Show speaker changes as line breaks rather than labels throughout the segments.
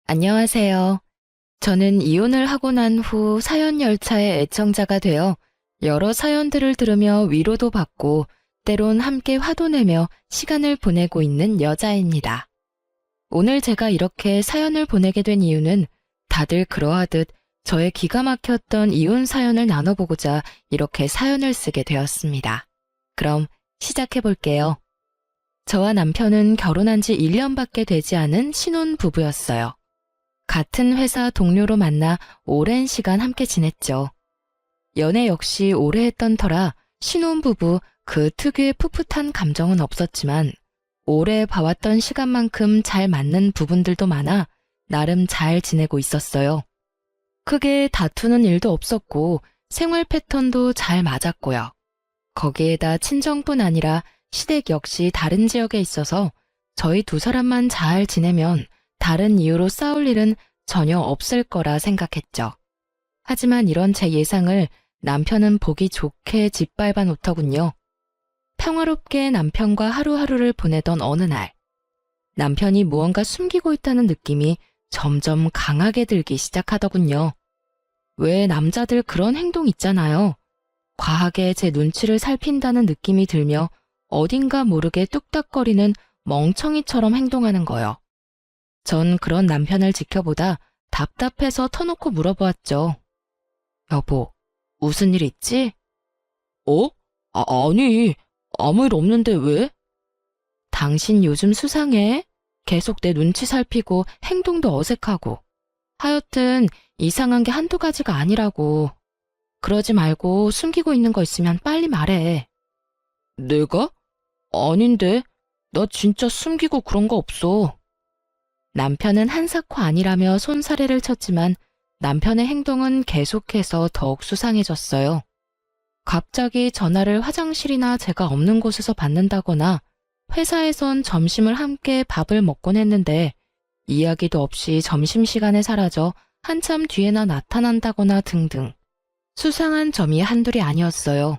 안녕하세요. 저는 이혼을 하고 난 후 사연 열차의 애청자가 되어 여러 사연들을 들으며 위로도 받고 때론 함께 화도 내며 시간을 보내고 있는 여자입니다. 오늘 제가 이렇게 사연을 보내게 된 이유는 다들 그러하듯 저의 기가 막혔던 이혼 사연을 나눠보고자 이렇게 사연을 쓰게 되었습니다. 그럼 시작해 볼게요. 저와 남편은 결혼한 지 1년밖에 되지 않은 신혼 부부였어요. 같은 회사 동료로 만나 오랜 시간 함께 지냈죠. 연애 역시 오래 했던 터라 신혼부부 그 특유의 풋풋한 감정은 없었지만 오래 봐왔던 시간만큼 잘 맞는 부분들도 많아 나름 잘 지내고 있었어요. 크게 다투는 일도 없었고 생활 패턴도 잘 맞았고요. 거기에다 친정뿐 아니라 시댁 역시 다른 지역에 있어서 저희 두 사람만 잘 지내면 다른 이유로 싸울 일은 전혀 없을 거라 생각했죠. 하지만 이런 제 예상을 남편은 보기 좋게 짓밟아 놓더군요. 평화롭게 남편과 하루하루를 보내던 어느 날, 남편이 무언가 숨기고 있다는 느낌이 점점 강하게 들기 시작하더군요. 왜 남자들 그런 행동 있잖아요. 과하게 제 눈치를 살핀다는 느낌이 들며 어딘가 모르게 뚝딱거리는 멍청이처럼 행동하는 거요. 전 그런 남편을 지켜보다 답답해서 터놓고 물어보았죠. 여보, 무슨 일 있지? 어? 아니, 아무 일 없는데 왜? 당신 요즘 수상해? 계속 내 눈치 살피고 행동도 어색하고. 하여튼 이상한 게 한두 가지가 아니라고. 그러지 말고 숨기고 있는 거 있으면 빨리 말해. 내가? 아닌데. 나 진짜 숨기고 그런 거 없어. 남편은 한사코 아니라며 손사래를 쳤지만 남편의 행동은 계속해서 더욱 수상해졌어요. 갑자기 전화를 화장실이나 제가 없는 곳에서 받는다거나 회사에선 점심을 함께 밥을 먹곤 했는데 이야기도 없이 점심시간에 사라져 한참 뒤에나 나타난다거나 등등 수상한 점이 한둘이 아니었어요.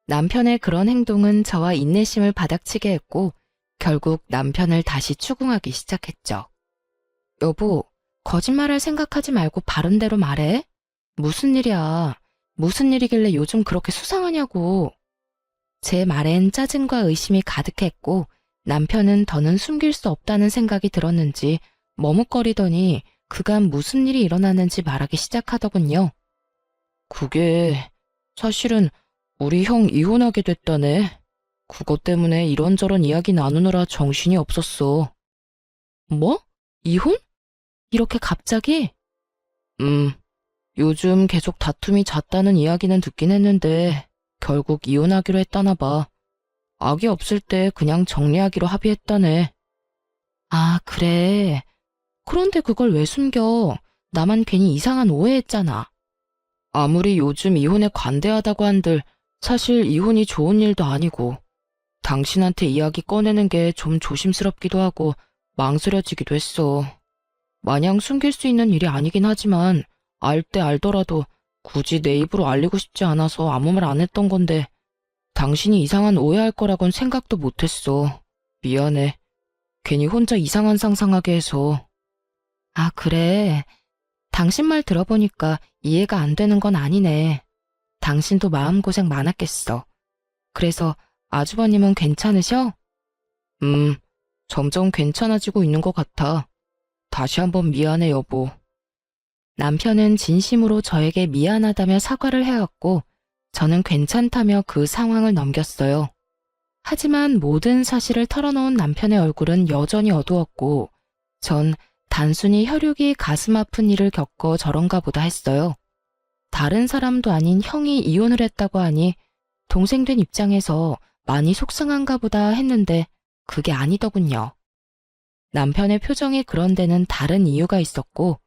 남편의 그런 행동은 저와 인내심을 바닥치게 했고 결국 남편을 다시 추궁하기 시작했죠. 여보, 거짓말할 생각하지 말고 바른 대로 말해. 무슨 일이야? 무슨 일이길래 요즘 그렇게 수상하냐고. 제 말엔 짜증과 의심이 가득했고 남편은 더는 숨길 수 없다는 생각이 들었는지 머뭇거리더니 그간 무슨 일이 일어났는지 말하기 시작하더군요. 그게 사실은 우리 형 이혼하게 됐다네. 그것 때문에 이런저런 이야기 나누느라 정신이 없었어. 뭐? 이혼? 이렇게 갑자기? 요즘 계속 다툼이 잦다는 이야기는 듣긴 했는데 결국 이혼하기로 했다나 봐. 악이 없을 때 그냥 정리하기로 합의했다네. 아, 그래. 그런데 그걸 왜 숨겨? 나만 괜히 이상한 오해했잖아. 아무리 요즘 이혼에 관대하다고 한들 사실 이혼이 좋은 일도 아니고 당신한테 이야기 꺼내는 게 좀 조심스럽기도 하고 망설여지기도 했어. 마냥 숨길 수 있는 일이 아니긴 하지만 알 때 알더라도 굳이 내 입으로 알리고 싶지 않아서 아무 말 안 했던 건데 당신이 이상한 오해할 거라곤 생각도 못했어. 미안해. 괜히 혼자 이상한 상상하게 해서. 아, 그래. 당신 말 들어보니까 이해가 안 되는 건 아니네. 당신도 마음고생 많았겠어. 그래서 아주버님은 괜찮으셔? 점점 괜찮아지고 있는 것 같아. 다시 한번 미안해, 여보. 남편은 진심으로 저에게 미안하다며 사과를 해왔고 저는 괜찮다며 그 상황을 넘겼어요. 하지만 모든 사실을 털어놓은 남편의 얼굴은 여전히 어두웠고 전 단순히 혈육이 가슴 아픈 일을 겪어 저런가 보다 했어요. 다른 사람도 아닌 형이 이혼을 했다고 하니 동생 된 입장에서 많이 속상한가 보다 했는데 그게 아니더군요. 남편의 표정이 그런 데는 다른 이유가 있었고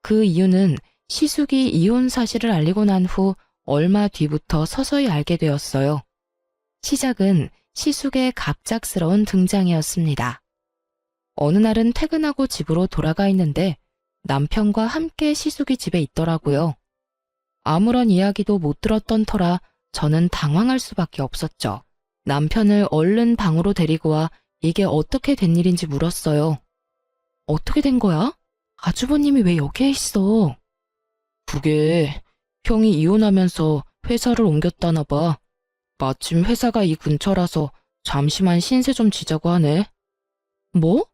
그 이유는 시숙이 이혼 사실을 알리고 난 후 얼마 뒤부터 서서히 알게 되었어요. 시작은 시숙의 갑작스러운 등장이었습니다. 어느 날은 퇴근하고 집으로 돌아가 있는데 남편과 함께 시숙이 집에 있더라고요. 아무런 이야기도 못 들었던 터라 저는 당황할 수밖에 없었죠. 남편을 얼른 방으로 데리고 와 이게 어떻게 된 일인지 물었어요. 어떻게 된 거야? 아주버님이 왜 여기에 있어? 그게 형이 이혼하면서 회사를 옮겼다나 봐. 마침 회사가 이 근처라서 잠시만 신세 좀 지자고 하네. 뭐?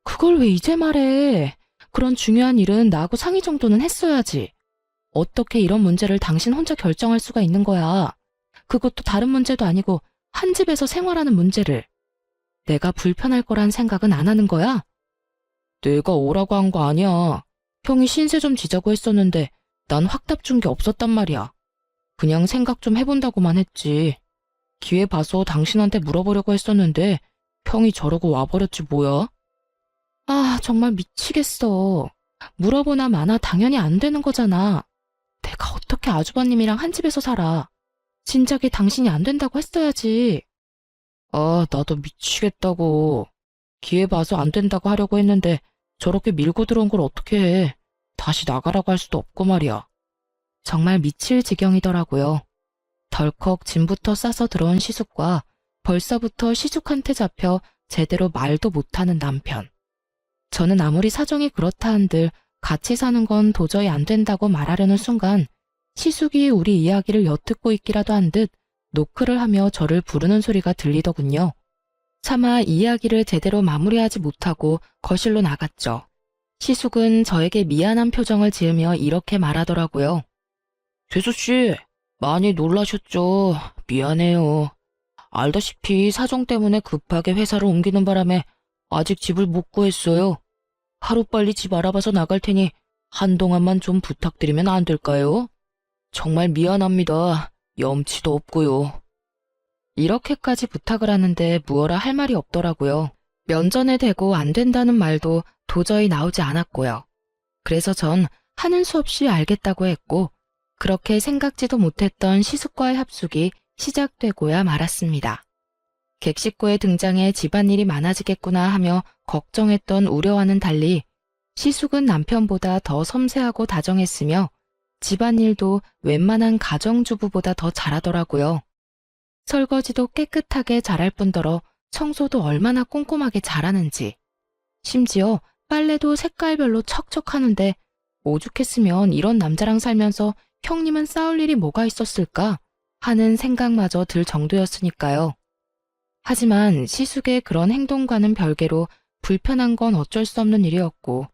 그걸 왜 이제 말해? 그런 중요한 일은 나하고 상의 정도는 했어야지. 어떻게 이런 문제를 당신 혼자 결정할 수가 있는 거야? 그것도 다른 문제도 아니고 한 집에서 생활하는 문제를. 내가 불편할 거란 생각은 안 하는 거야? 내가 오라고 한 거 아니야. 형이 신세 좀 지자고 했었는데 난 확답 준 게 없었단 말이야. 그냥 생각 좀 해본다고만 했지. 기회 봐서 당신한테 물어보려고 했었는데 형이 저러고 와버렸지 뭐야? 아, 정말 미치겠어. 물어보나 마나 당연히 안 되는 거잖아. 내가 어떻게 아주버님이랑 한 집에서 살아. 진작에 당신이 안 된다고 했어야지. 아, 나도 미치겠다고. 기회 봐서 안 된다고 하려고 했는데 저렇게 밀고 들어온 걸 어떻게 해. 다시 나가라고 할 수도 없고 말이야. 정말 미칠 지경이더라고요. 덜컥 짐부터 싸서 들어온 시숙과 벌써부터 시숙한테 잡혀 제대로 말도 못하는 남편. 저는 아무리 사정이 그렇다 한들 같이 사는 건 도저히 안 된다고 말하려는 순간 시숙이 우리 이야기를 엿듣고 있기라도 한 듯 노크를 하며 저를 부르는 소리가 들리더군요. 차마 이야기를 제대로 마무리하지 못하고 거실로 나갔죠. 시숙은 저에게 미안한 표정을 지으며 이렇게 말하더라고요. 재수씨, 많이 놀라셨죠? 미안해요. 알다시피 사정 때문에 급하게 회사를 옮기는 바람에 아직 집을 못 구했어요. 하루빨리 집 알아봐서 나갈 테니 한동안만 좀 부탁드리면 안 될까요? 정말 미안합니다. 염치도 없고요. 이렇게까지 부탁을 하는데 무어라 할 말이 없더라고요. 면전에 대고 안 된다는 말도 도저히 나오지 않았고요. 그래서 전 하는 수 없이 알겠다고 했고 그렇게 생각지도 못했던 시숙과의 합숙이 시작되고야 말았습니다. 객식구의 등장에 집안일이 많아지겠구나 하며 걱정했던 우려와는 달리 시숙은 남편보다 더 섬세하고 다정했으며 집안일도 웬만한 가정주부보다 더 잘하더라고요. 설거지도 깨끗하게 잘할 뿐더러 청소도 얼마나 꼼꼼하게 잘하는지. 심지어 빨래도 색깔별로 척척하는데 오죽했으면 이런 남자랑 살면서 형님은 싸울 일이 뭐가 있었을까 하는 생각마저 들 정도였으니까요. 하지만 시숙의 그런 행동과는 별개로 불편한 건 어쩔 수 없는 일이었고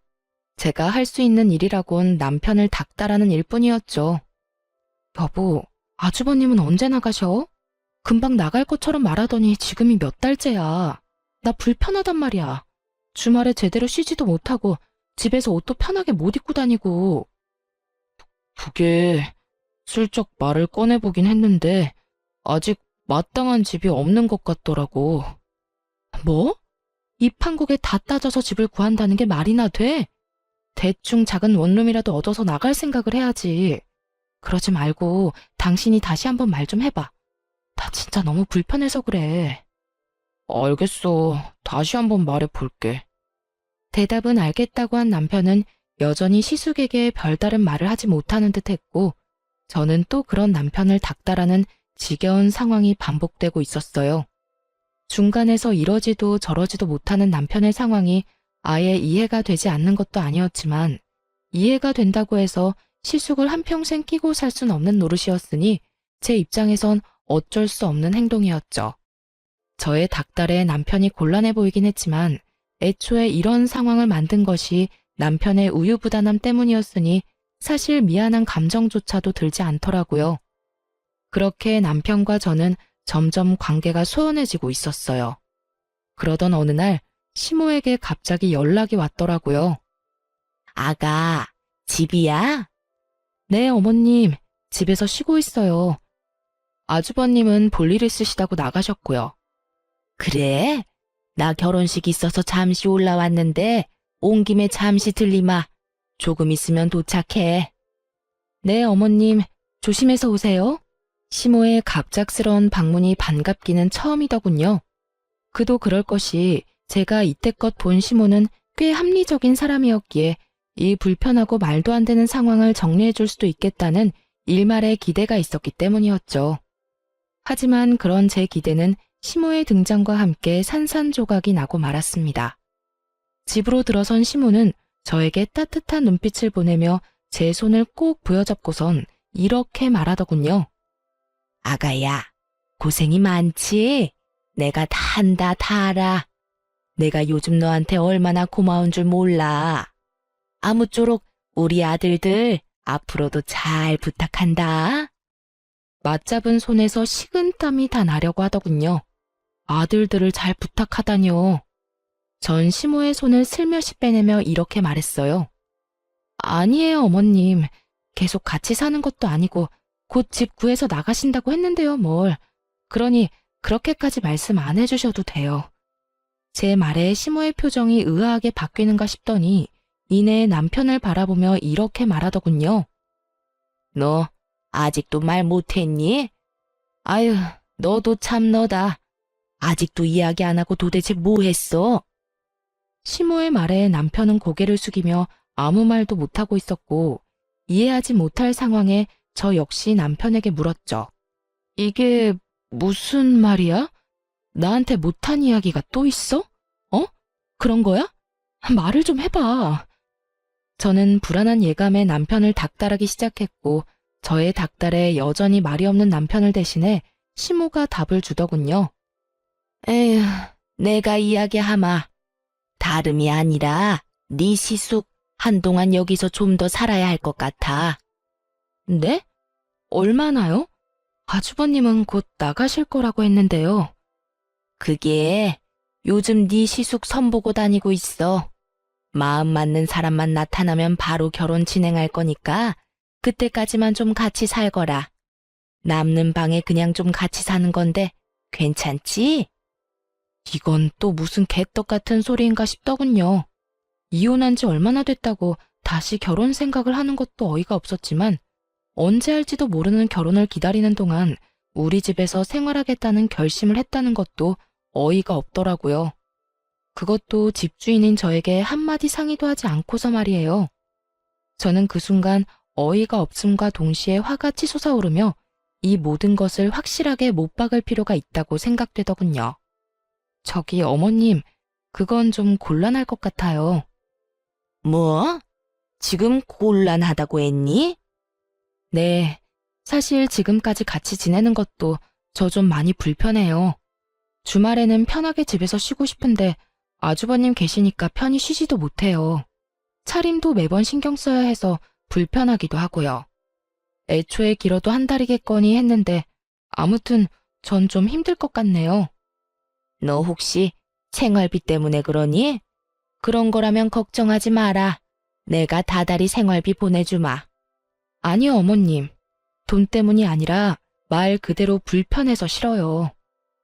제가 할 수 있는 일이라곤 남편을 닥달하는 일뿐이었죠. 여보, 아주버님은 언제 나가셔? 금방 나갈 것처럼 말하더니 지금이 몇 달째야. 나 불편하단 말이야. 주말에 제대로 쉬지도 못하고 집에서 옷도 편하게 못 입고 다니고. 그게 슬쩍 말을 꺼내보긴 했는데 아직 마땅한 집이 없는 것 같더라고. 뭐? 입 한 곡에 다 따져서 집을 구한다는 게 말이나 돼? 대충 작은 원룸이라도 얻어서 나갈 생각을 해야지. 그러지 말고 당신이 다시 한번 말 좀 해봐. 나 진짜 너무 불편해서 그래. 알겠어. 다시 한번 말해볼게. 대답은 알겠다고 한 남편은 여전히 시숙에게 별다른 말을 하지 못하는 듯 했고 저는 또 그런 남편을 닥달하는 지겨운 상황이 반복되고 있었어요. 중간에서 이러지도 저러지도 못하는 남편의 상황이 아예 이해가 되지 않는 것도 아니었지만 이해가 된다고 해서 시숙을 한평생 끼고 살 순 없는 노릇이었으니 제 입장에선 어쩔 수 없는 행동이었죠. 저의 닥달에 남편이 곤란해 보이긴 했지만 애초에 이런 상황을 만든 것이 남편의 우유부단함 때문이었으니 사실 미안한 감정조차도 들지 않더라고요. 그렇게 남편과 저는 점점 관계가 소원해지고 있었어요. 그러던 어느 날 시모에게 갑자기 연락이 왔더라고요. 아가, 집이야? 네, 어머님. 집에서 쉬고 있어요. 아주버님은 볼일 있으시다고 나가셨고요. 그래? 나 결혼식 있어서 잠시 올라왔는데 온 김에 잠시 들리마. 조금 있으면 도착해. 네, 어머님. 조심해서 오세요. 시모의 갑작스러운 방문이 반갑기는 처음이더군요. 그도 그럴 것이 제가 이때껏 본 시모는 꽤 합리적인 사람이었기에 이 불편하고 말도 안 되는 상황을 정리해 줄 수도 있겠다는 일말의 기대가 있었기 때문이었죠. 하지만 그런 제 기대는 시모의 등장과 함께 산산조각이 나고 말았습니다. 집으로 들어선 시모는 저에게 따뜻한 눈빛을 보내며 제 손을 꼭 부여잡고선 이렇게 말하더군요. 아가야, 고생이 많지? 내가 다 한다, 다 알아. 내가 요즘 너한테 얼마나 고마운 줄 몰라. 아무쪼록 우리 아들들 앞으로도 잘 부탁한다. 맞잡은 손에서 식은땀이 다 나려고 하더군요. 아들들을 잘 부탁하다뇨. 전 시모의 손을 슬며시 빼내며 이렇게 말했어요. 아니에요, 어머님. 계속 같이 사는 것도 아니고 곧 집 구해서 나가신다고 했는데요, 뭘. 그러니 그렇게까지 말씀 안 해주셔도 돼요. 제 말에 시모의 표정이 의아하게 바뀌는가 싶더니 이내 남편을 바라보며 이렇게 말하더군요. 너 아직도 말 못했니? 아유, 너도 참 너다. 아직도 이야기 안 하고 도대체 뭐 했어? 시모의 말에 남편은 고개를 숙이며 아무 말도 못하고 있었고 이해하지 못할 상황에 저 역시 남편에게 물었죠. 이게 무슨 말이야? 나한테 못한 이야기가 또 있어? 그런 거야? 말을 좀 해봐. 저는 불안한 예감에 남편을 닥달하기 시작했고 저의 닥달에 여전히 말이 없는 남편을 대신해 시모가 답을 주더군요. 에휴, 내가 이야기하마. 다름이 아니라 네 시숙 한동안 여기서 좀 더 살아야 할 것 같아. 네? 얼마나요? 아주버님은 곧 나가실 거라고 했는데요. 그게 요즘 네 시숙 선보고 다니고 있어. 마음 맞는 사람만 나타나면 바로 결혼 진행할 거니까 그때까지만 좀 같이 살거라. 남는 방에 그냥 좀 같이 사는 건데 괜찮지? 이건 또 무슨 개떡 같은 소리인가 싶더군요. 이혼한 지 얼마나 됐다고 다시 결혼 생각을 하는 것도 어이가 없었지만 언제 할지도 모르는 결혼을 기다리는 동안 우리 집에서 생활하겠다는 결심을 했다는 것도 어이가 없더라고요. 그것도 집주인인 저에게 한마디 상의도 하지 않고서 말이에요. 저는 그 순간 어이가 없음과 동시에 화가 치솟아오르며 이 모든 것을 확실하게 못 박을 필요가 있다고 생각되더군요. 저기 어머님, 그건 좀 곤란할 것 같아요. 뭐? 지금 곤란하다고 했니? 네, 사실 지금까지 같이 지내는 것도 저 좀 많이 불편해요. 주말에는 편하게 집에서 쉬고 싶은데 아주버님 계시니까 편히 쉬지도 못해요. 차림도 매번 신경 써야 해서 불편하기도 하고요. 애초에 길어도 한 달이겠거니 했는데 아무튼 전 좀 힘들 것 같네요. 너 혹시 생활비 때문에 그러니? 그런 거라면 걱정하지 마라. 내가 다달이 생활비 보내주마. 아니요, 어머님. 돈 때문이 아니라 말 그대로 불편해서 싫어요.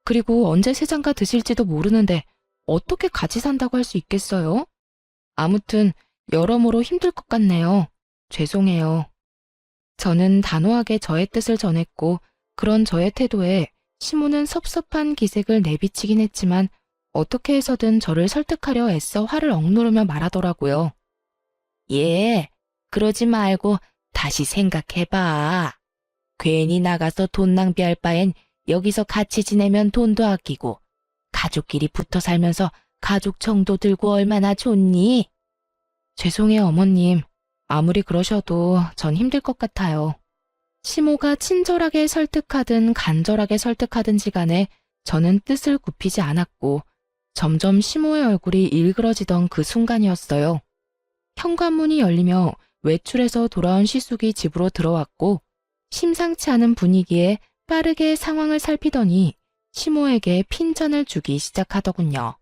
그리고 언제 세상가 드실지도 모르는데 어떻게 같이 산다고 할 수 있겠어요? 아무튼 여러모로 힘들 것 같네요. 죄송해요. 저는 단호하게 저의 뜻을 전했고 그런 저의 태도에 시모는 섭섭한 기색을 내비치긴 했지만 어떻게 해서든 저를 설득하려 애써 화를 억누르며 말하더라고요. 예, 그러지 말고 다시 생각해봐. 괜히 나가서 돈 낭비할 바엔 여기서 같이 지내면 돈도 아끼고 가족끼리 붙어 살면서 가족 정도 들고 얼마나 좋니? 죄송해요, 어머님. 아무리 그러셔도 전 힘들 것 같아요. 시모가 친절하게 설득하든 간절하게 설득하든지 간에 저는 뜻을 굽히지 않았고 점점 시모의 얼굴이 일그러지던 그 순간이었어요. 현관문이 열리며 외출해서 돌아온 시숙이 집으로 들어왔고 심상치 않은 분위기에 빠르게 상황을 살피더니 시모에게 핀잔을 주기 시작하더군요.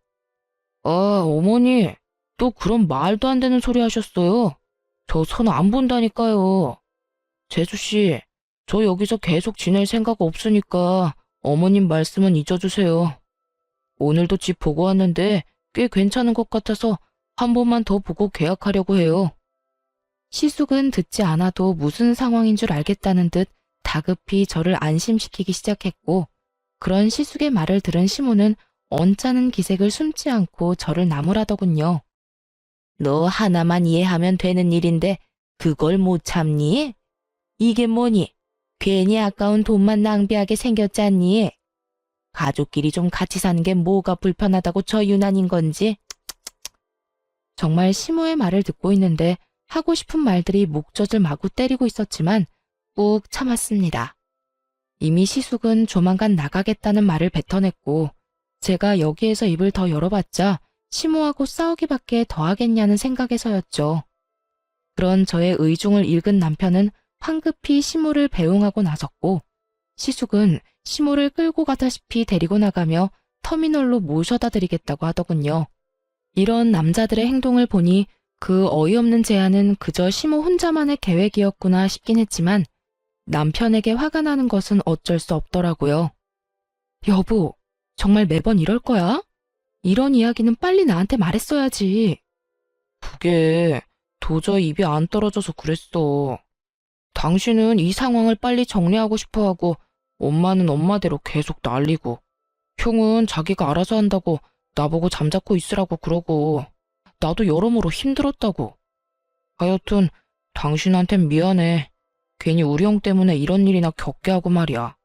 어머니, 또 그런 말도 안 되는 소리 하셨어요. 저 손 안 본다니까요. 재수씨, 저 여기서 계속 지낼 생각 없으니까 어머님 말씀은 잊어주세요. 오늘도 집 보고 왔는데 꽤 괜찮은 것 같아서 한 번만 더 보고 계약하려고 해요. 시숙은 듣지 않아도 무슨 상황인 줄 알겠다는 듯 다급히 저를 안심시키기 시작했고 그런 시숙의 말을 들은 시모는 언짢은 기색을 숨지 않고 저를 나무라더군요. 너 하나만 이해하면 되는 일인데 그걸 못 참니? 이게 뭐니? 괜히 아까운 돈만 낭비하게 생겼잖니? 가족끼리 좀 같이 사는 게 뭐가 불편하다고 저 유난인 건지? 정말 시모의 말을 듣고 있는데 하고 싶은 말들이 목젖을 마구 때리고 있었지만 꾹 참았습니다. 이미 시숙은 조만간 나가겠다는 말을 뱉어냈고 제가 여기에서 입을 더 열어봤자 시모하고 싸우기밖에 더 하겠냐는 생각에서였죠. 그런 저의 의중을 읽은 남편은 황급히 시모를 배웅하고 나섰고 시숙은 시모를 끌고 가다시피 데리고 나가며 터미널로 모셔다 드리겠다고 하더군요. 이런 남자들의 행동을 보니 그 어이없는 제안은 그저 시모 혼자만의 계획이었구나 싶긴 했지만 남편에게 화가 나는 것은 어쩔 수 없더라고요. 여보, 정말 매번 이럴 거야? 이런 이야기는 빨리 나한테 말했어야지. 그게 도저히 입이 안 떨어져서 그랬어. 당신은 이 상황을 빨리 정리하고 싶어 하고 엄마는 엄마대로 계속 난리고 형은 자기가 알아서 한다고 나보고 잠자코 있으라고 그러고 나도 여러모로 힘들었다고. 하여튼 당신한텐 미안해. 괜히 우리 형 때문에 이런 일이나 겪게 하고 말이야.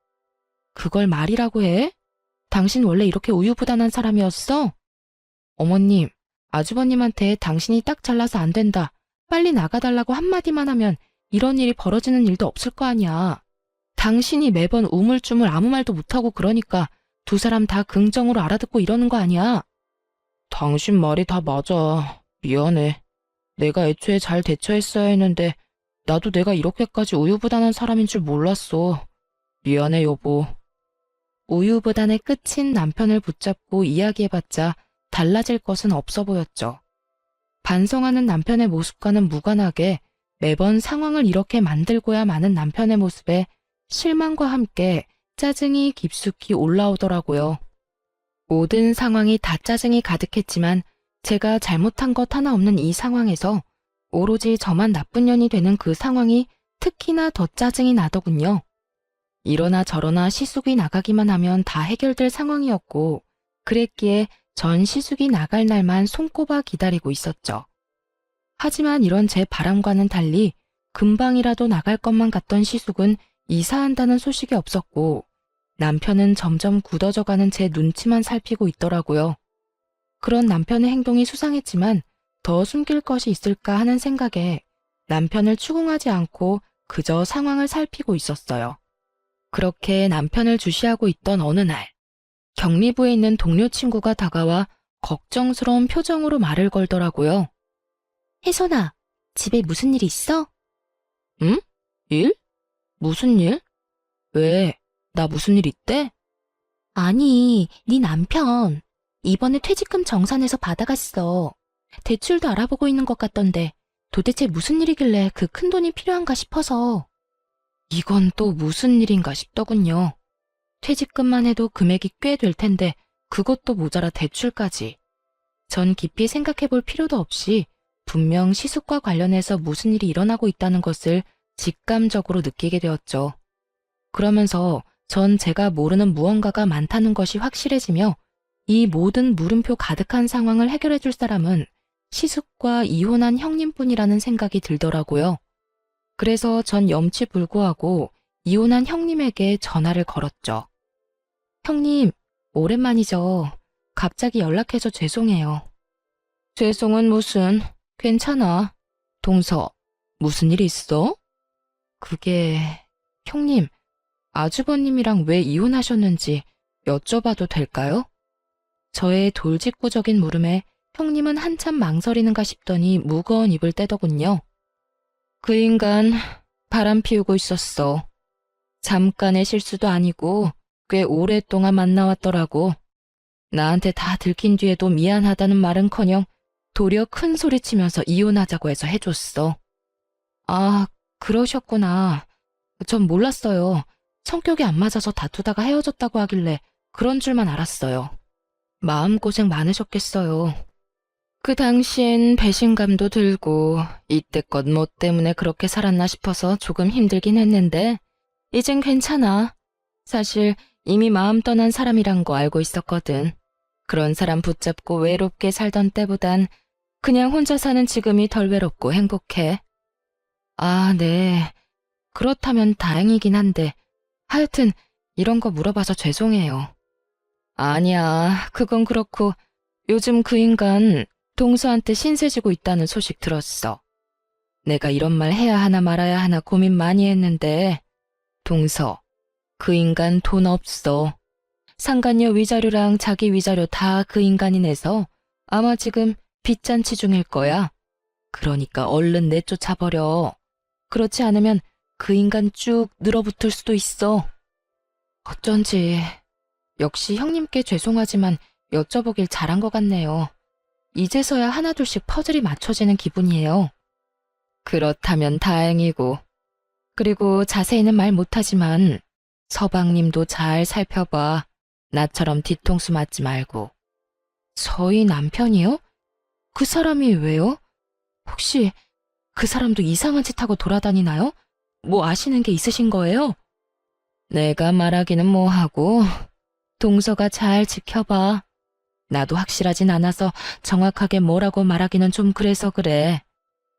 그걸 말이라고 해? 당신 원래 이렇게 우유부단한 사람이었어? 어머님, 아주버님한테 당신이 딱 잘나서 안 된다. 빨리 나가달라고 한마디만 하면 이런 일이 벌어지는 일도 없을 거 아니야. 당신이 매번 우물쭈물 아무 말도 못하고 그러니까 두 사람 다 긍정으로 알아듣고 이러는 거 아니야. 당신 말이 다 맞아. 미안해. 내가 애초에 잘 대처했어야 했는데 나도 내가 이렇게까지 우유부단한 사람인 줄 몰랐어. 미안해, 여보. 우유부단의 끝인 남편을 붙잡고 이야기해봤자 달라질 것은 없어 보였죠. 반성하는 남편의 모습과는 무관하게 매번 상황을 이렇게 만들고야 마는 남편의 모습에 실망과 함께 짜증이 깊숙이 올라오더라고요. 모든 상황이 다 짜증이 가득했지만 제가 잘못한 것 하나 없는 이 상황에서 오로지 저만 나쁜 년이 되는 그 상황이 특히나 더 짜증이 나더군요. 이러나 저러나 시숙이 나가기만 하면 다 해결될 상황이었고 그랬기에 전 시숙이 나갈 날만 손꼽아 기다리고 있었죠. 하지만 이런 제 바람과는 달리 금방이라도 나갈 것만 같던 시숙은 이사한다는 소식이 없었고 남편은 점점 굳어져가는 제 눈치만 살피고 있더라고요. 그런 남편의 행동이 수상했지만 더 숨길 것이 있을까 하는 생각에 남편을 추궁하지 않고 그저 상황을 살피고 있었어요. 그렇게 남편을 주시하고 있던 어느 날 격리부에 있는 동료 친구가 다가와 걱정스러운 표정으로 말을 걸더라고요. 혜선아, 집에 무슨 일 있어? 응? 일? 무슨 일? 왜? 나 무슨 일 있대? 아니, 네 남편. 이번에 퇴직금 정산해서 받아갔어. 대출도 알아보고 있는 것 같던데 도대체 무슨 일이길래 그 큰돈이 필요한가 싶어서. 이건 또 무슨 일인가 싶더군요. 퇴직금만 해도 금액이 꽤 될 텐데 그것도 모자라 대출까지. 전 깊이 생각해 볼 필요도 없이 분명 시숙과 관련해서 무슨 일이 일어나고 있다는 것을 직감적으로 느끼게 되었죠. 그러면서 전 제가 모르는 무언가가 많다는 것이 확실해지며 이 모든 물음표 가득한 상황을 해결해 줄 사람은 시숙과 이혼한 형님뿐이라는 생각이 들더라고요. 그래서 전 염치불구하고 이혼한 형님에게 전화를 걸었죠. 형님, 오랜만이죠. 갑자기 연락해서 죄송해요. 죄송은 무슨, 괜찮아. 동서, 무슨 일 있어? 그게, 형님, 아주버님이랑 왜 이혼하셨는지 여쭤봐도 될까요? 저의 돌직구적인 물음에 형님은 한참 망설이는가 싶더니 무거운 입을 떼더군요. 그 인간 바람 피우고 있었어. 잠깐의 실수도 아니고 꽤 오랫동안 만나왔더라고. 나한테 다 들킨 뒤에도 미안하다는 말은커녕 도리어 큰 소리치면서 이혼하자고 해서 해줬어. 아, 그러셨구나. 전 몰랐어요. 성격이 안 맞아서 다투다가 헤어졌다고 하길래 그런 줄만 알았어요. 마음고생 많으셨겠어요. 그 당시엔 배신감도 들고 이때껏 뭐 때문에 그렇게 살았나 싶어서 조금 힘들긴 했는데 이젠 괜찮아. 사실 이미 마음 떠난 사람이란 거 알고 있었거든. 그런 사람 붙잡고 외롭게 살던 때보단 그냥 혼자 사는 지금이 덜 외롭고 행복해. 아, 네. 그렇다면 다행이긴 한데 하여튼 이런 거 물어봐서 죄송해요. 아니야, 그건 그렇고 요즘 그 인간 동서한테 신세 지고 있다는 소식 들었어. 내가 이런 말 해야 하나 말아야 하나 고민 많이 했는데, 동서, 그 인간 돈 없어. 상간녀 위자료랑 자기 위자료 다 그 인간이 내서 아마 지금 빚잔치 중일 거야. 그러니까 얼른 내쫓아버려. 그렇지 않으면 그 인간 쭉 늘어붙을 수도 있어. 어쩐지 역시 형님께 죄송하지만 여쭤보길 잘한 것 같네요. 이제서야 하나둘씩 퍼즐이 맞춰지는 기분이에요. 그렇다면 다행이고. 그리고 자세히는 말 못하지만 서방님도 잘 살펴봐. 나처럼 뒤통수 맞지 말고. 저희 남편이요? 그 사람이 왜요? 혹시 그 사람도 이상한 짓 하고 돌아다니나요? 뭐 아시는 게 있으신 거예요? 내가 말하기는 뭐하고 동서가 잘 지켜봐. 나도 확실하진 않아서 정확하게 뭐라고 말하기는 좀 그래서 그래.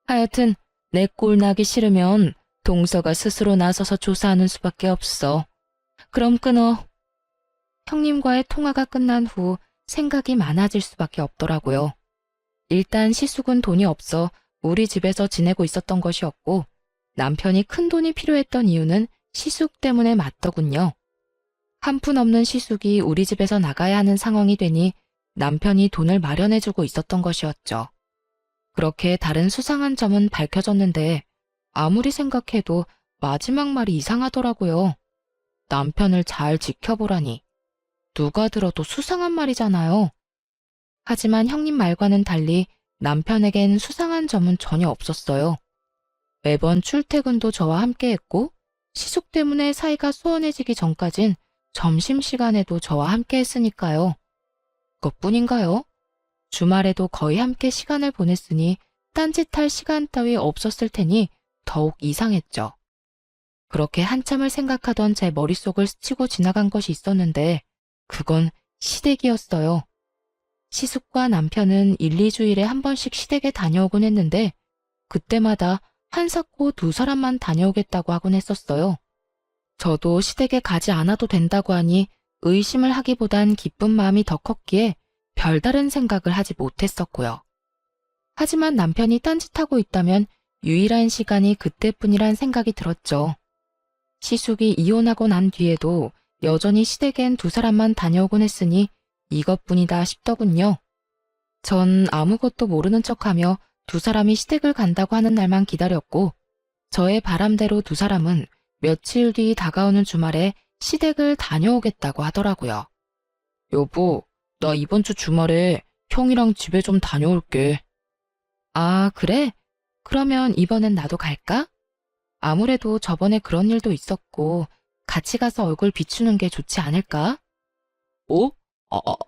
하여튼 내 꼴 나기 싫으면 동서가 스스로 나서서 조사하는 수밖에 없어. 그럼 끊어. 형님과의 통화가 끝난 후 생각이 많아질 수밖에 없더라고요. 일단 시숙은 돈이 없어 우리 집에서 지내고 있었던 것이었고 남편이 큰 돈이 필요했던 이유는 시숙 때문에 맞더군요. 한 푼 없는 시숙이 우리 집에서 나가야 하는 상황이 되니 남편이 돈을 마련해주고 있었던 것이었죠. 그렇게 다른 수상한 점은 밝혀졌는데 아무리 생각해도 마지막 말이 이상하더라고요. 남편을 잘 지켜보라니. 누가 들어도 수상한 말이잖아요. 하지만 형님 말과는 달리 남편에겐 수상한 점은 전혀 없었어요. 매번 출퇴근도 저와 함께 했고 시숙 때문에 사이가 소원해지기 전까진 점심시간에도 저와 함께 했으니까요. 그것뿐인가요? 주말에도 거의 함께 시간을 보냈으니 딴짓할 시간 따위 없었을 테니 더욱 이상했죠. 그렇게 한참을 생각하던 제 머릿속을 스치고 지나간 것이 있었는데 그건 시댁이었어요. 시숙과 남편은 1, 2주일에 한 번씩 시댁에 다녀오곤 했는데 그때마다 한사코 두 사람만 다녀오겠다고 하곤 했었어요. 저도 시댁에 가지 않아도 된다고 하니 의심을 하기보단 기쁜 마음이 더 컸기에 별다른 생각을 하지 못했었고요. 하지만 남편이 딴짓하고 있다면 유일한 시간이 그때뿐이란 생각이 들었죠. 시숙이 이혼하고 난 뒤에도 여전히 시댁엔 두 사람만 다녀오곤 했으니 이것뿐이다 싶더군요. 전 아무것도 모르는 척하며 두 사람이 시댁을 간다고 하는 날만 기다렸고 저의 바람대로 두 사람은 며칠 뒤 다가오는 주말에 시댁을 다녀오겠다고 하더라고요. 여보, 나 이번 주 주말에 형이랑 집에 좀 다녀올게. 아, 그래? 그러면 이번엔 나도 갈까? 아무래도 저번에 그런 일도 있었고 같이 가서 얼굴 비추는 게 좋지 않을까? 어?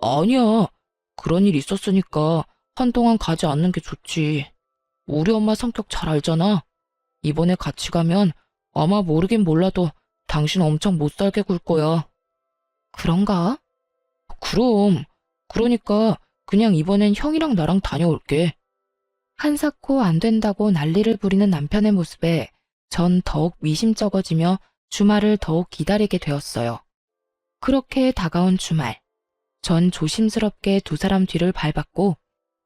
아니야. 그런 일 있었으니까 한동안 가지 않는 게 좋지. 우리 엄마 성격 잘 알잖아. 이번에 같이 가면 아마 모르긴 몰라도 당신 엄청 못 살게 굴 거야. 그런가? 그럼. 그러니까 그냥 이번엔 형이랑 나랑 다녀올게. 한사코 안 된다고 난리를 부리는 남편의 모습에 전 더욱 미심쩍어지며 주말을 더욱 기다리게 되었어요. 그렇게 다가온 주말, 전 조심스럽게 두 사람 뒤를 밟았고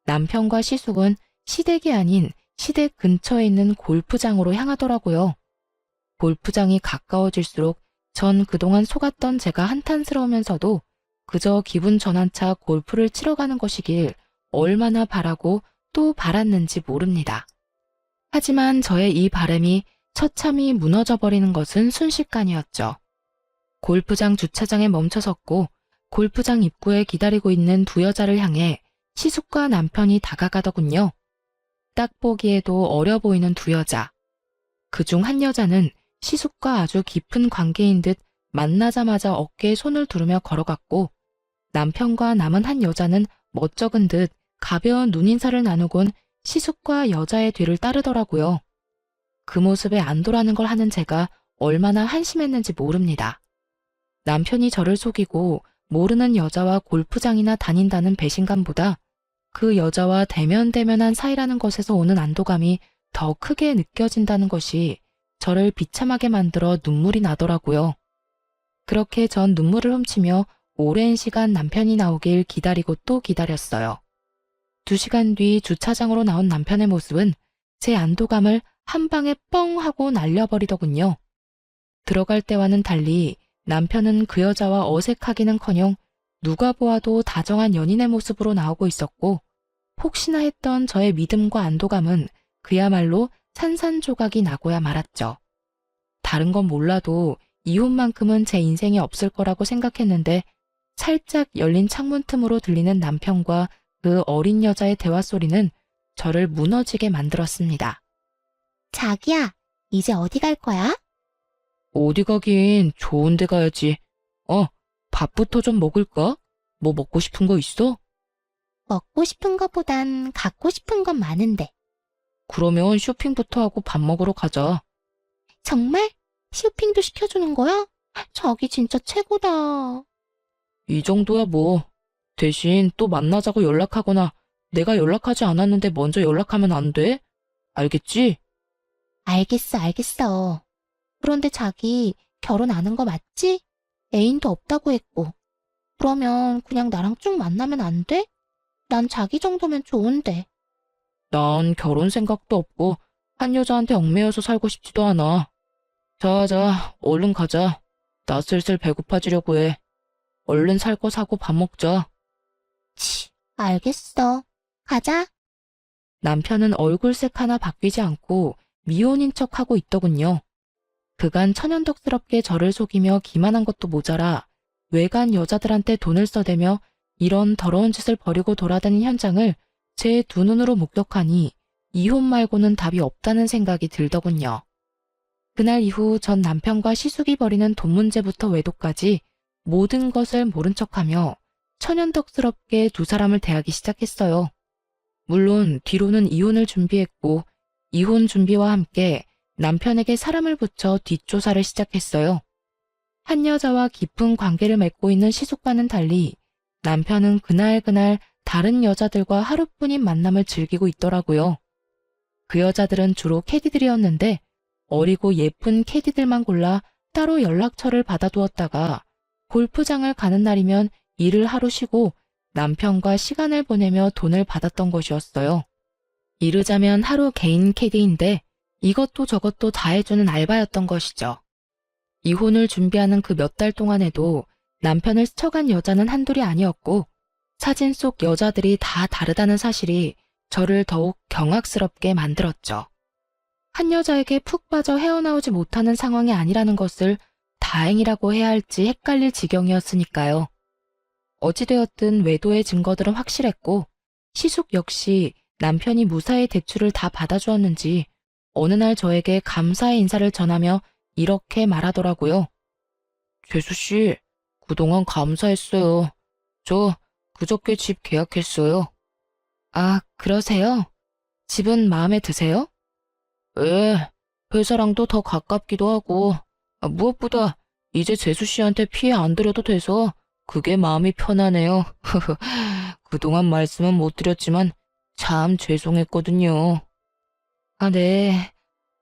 남편과 시숙은 시댁이 아닌 시댁 근처에 있는 골프장으로 향하더라고요. 골프장이 가까워질수록 전 그동안 속았던 제가 한탄스러우면서도 그저 기분 전환차 골프를 치러 가는 것이길 얼마나 바라고 또 바랐는지 모릅니다. 하지만 저의 이 바람이 처참히 무너져버리는 것은 순식간이었죠. 골프장 주차장에 멈춰섰고 골프장 입구에 기다리고 있는 두 여자를 향해 시숙과 남편이 다가가더군요. 딱 보기에도 어려 보이는 두 여자. 그중 한 여자는 시숙과 아주 깊은 관계인 듯 만나자마자 어깨에 손을 두르며 걸어갔고 남편과 남은 한 여자는 멋쩍은 듯 가벼운 눈인사를 나누곤 시숙과 여자의 뒤를 따르더라고요. 그 모습에 안도라는 걸 하는 제가 얼마나 한심했는지 모릅니다. 남편이 저를 속이고 모르는 여자와 골프장이나 다닌다는 배신감보다 그 여자와 대면대면한 사이라는 것에서 오는 안도감이 더 크게 느껴진다는 것이 저를 비참하게 만들어 눈물이 나더라고요. 그렇게 전 눈물을 훔치며 오랜 시간 남편이 나오길 기다리고 또 기다렸어요. 2시간 뒤 주차장으로 나온 남편의 모습은 제 안도감을 한 방에 뻥 하고 날려버리더군요. 들어갈 때와는 달리 남편은 그 여자와 어색하기는커녕 누가 보아도 다정한 연인의 모습으로 나오고 있었고, 혹시나 했던 저의 믿음과 안도감은 그야말로 산산조각이 나고야 말았죠. 다른 건 몰라도 이혼만큼은 제 인생에 없을 거라고 생각했는데, 살짝 열린 창문 틈으로 들리는 남편과 그 어린 여자의 대화 소리는 저를 무너지게 만들었습니다.
자기야, 이제 어디 갈 거야?
어디 가긴 좋은 데 가야지. 밥부터 좀 먹을까? 뭐 먹고 싶은 거 있어?
먹고 싶은 것보단 갖고 싶은 건 많은데.
그러면 쇼핑부터 하고 밥 먹으러 가자.
정말? 쇼핑도 시켜주는 거야? 자기 진짜 최고다.
이 정도야 뭐. 대신 또 만나자고 연락하거나 내가 연락하지 않았는데 먼저 연락하면 안 돼? 알겠지?
알겠어. 그런데 자기 결혼 안 한 거 맞지? 애인도 없다고 했고. 그러면 그냥 나랑 쭉 만나면 안 돼? 난 자기 정도면 좋은데.
난 결혼 생각도 없고 한 여자한테 얽매여서 살고 싶지도 않아. 자, 얼른 가자. 나 슬슬 배고파지려고 해. 얼른 살 거 사고 밥 먹자.
치, 알겠어. 가자.
남편은 얼굴색 하나 바뀌지 않고 미혼인 척하고 있더군요. 그간 천연덕스럽게 저를 속이며 기만한 것도 모자라 외간 여자들한테 돈을 써대며 이런 더러운 짓을 벌이고 돌아다닌 현장을 제 두 눈으로 목격하니 이혼 말고는 답이 없다는 생각이 들더군요. 그날 이후 전 남편과 시숙이 벌이는 돈 문제부터 외도까지 모든 것을 모른 척하며 천연덕스럽게 두 사람을 대하기 시작했어요. 물론 뒤로는 이혼을 준비했고 이혼 준비와 함께 남편에게 사람을 붙여 뒷조사를 시작했어요. 한 여자와 깊은 관계를 맺고 있는 시숙과는 달리 남편은 그날 다른 여자들과 하루뿐인 만남을 즐기고 있더라고요. 그 여자들은 주로 캐디들이었는데 어리고 예쁜 캐디들만 골라 따로 연락처를 받아두었다가 골프장을 가는 날이면 일을 하루 쉬고 남편과 시간을 보내며 돈을 받았던 것이었어요. 이르자면 하루 개인 캐디인데 이것도 저것도 다 해주는 알바였던 것이죠. 이혼을 준비하는 그 몇 달 동안에도 남편을 스쳐간 여자는 한둘이 아니었고 사진 속 여자들이 다 다르다는 사실이 저를 더욱 경악스럽게 만들었죠. 한 여자에게 푹 빠져 헤어나오지 못하는 상황이 아니라는 것을 다행이라고 해야 할지 헷갈릴 지경이었으니까요. 어찌되었든 외도의 증거들은 확실했고 시숙 역시 남편이 무사히 대출을 다 받아주었는지 어느 날 저에게 감사의 인사를 전하며 이렇게 말하더라고요. 재수씨, 그동안 감사했어요. 저 그저께 집 계약했어요. 아, 그러세요? 집은 마음에 드세요? 예, 회사랑도 더 가깝기도 하고 무엇보다 이제 재수씨한테 피해 안 드려도 돼서 그게 마음이 편하네요. 그동안 말씀은 못 드렸지만 참 죄송했거든요. 아, 네.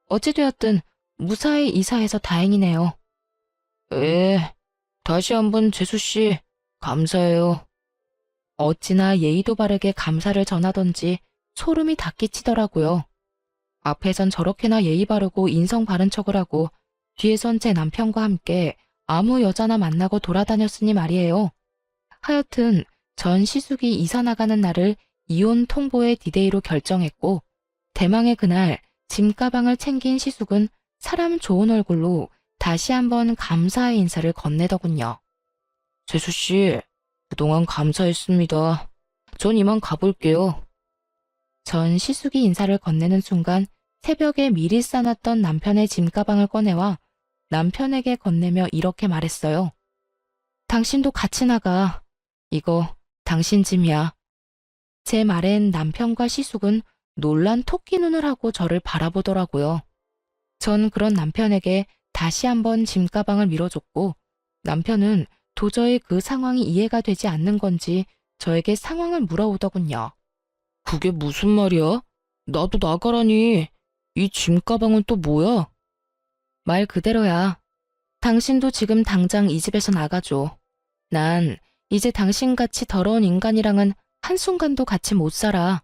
어찌되었든 무사히 이사해서 다행이네요. 예, 다시 한번 재수씨 감사해요. 어찌나 예의도 바르게 감사를 전하던지 소름이 다 끼치더라고요. 앞에선 저렇게나 예의 바르고 인성 바른 척을 하고 뒤에선 제 남편과 함께 아무 여자나 만나고 돌아다녔으니 말이에요. 하여튼 전 시숙이 이사 나가는 날을 이혼 통보의 디데이로 결정했고 대망의 그날 짐 가방을 챙긴 시숙은 사람 좋은 얼굴로 다시 한번 감사의 인사를 건네더군요. 재수씨, 그동안 감사했습니다. 전 이만 가볼게요. 전 시숙이 인사를 건네는 순간 새벽에 미리 싸놨던 남편의 짐가방을 꺼내와 남편에게 건네며 이렇게 말했어요. 당신도 같이 나가. 이거 당신 짐이야. 제 말엔 남편과 시숙은 놀란 토끼 눈을 하고 저를 바라보더라고요. 전 그런 남편에게 다시 한번 짐가방을 밀어줬고 남편은 도저히 그 상황이 이해가 되지 않는 건지 저에게 상황을 물어오더군요. 그게 무슨 말이야? 나도 나가라니. 이 짐가방은 또 뭐야? 말 그대로야. 당신도 지금 당장 이 집에서 나가줘. 난 이제 당신같이 더러운 인간이랑은 한순간도 같이 못 살아.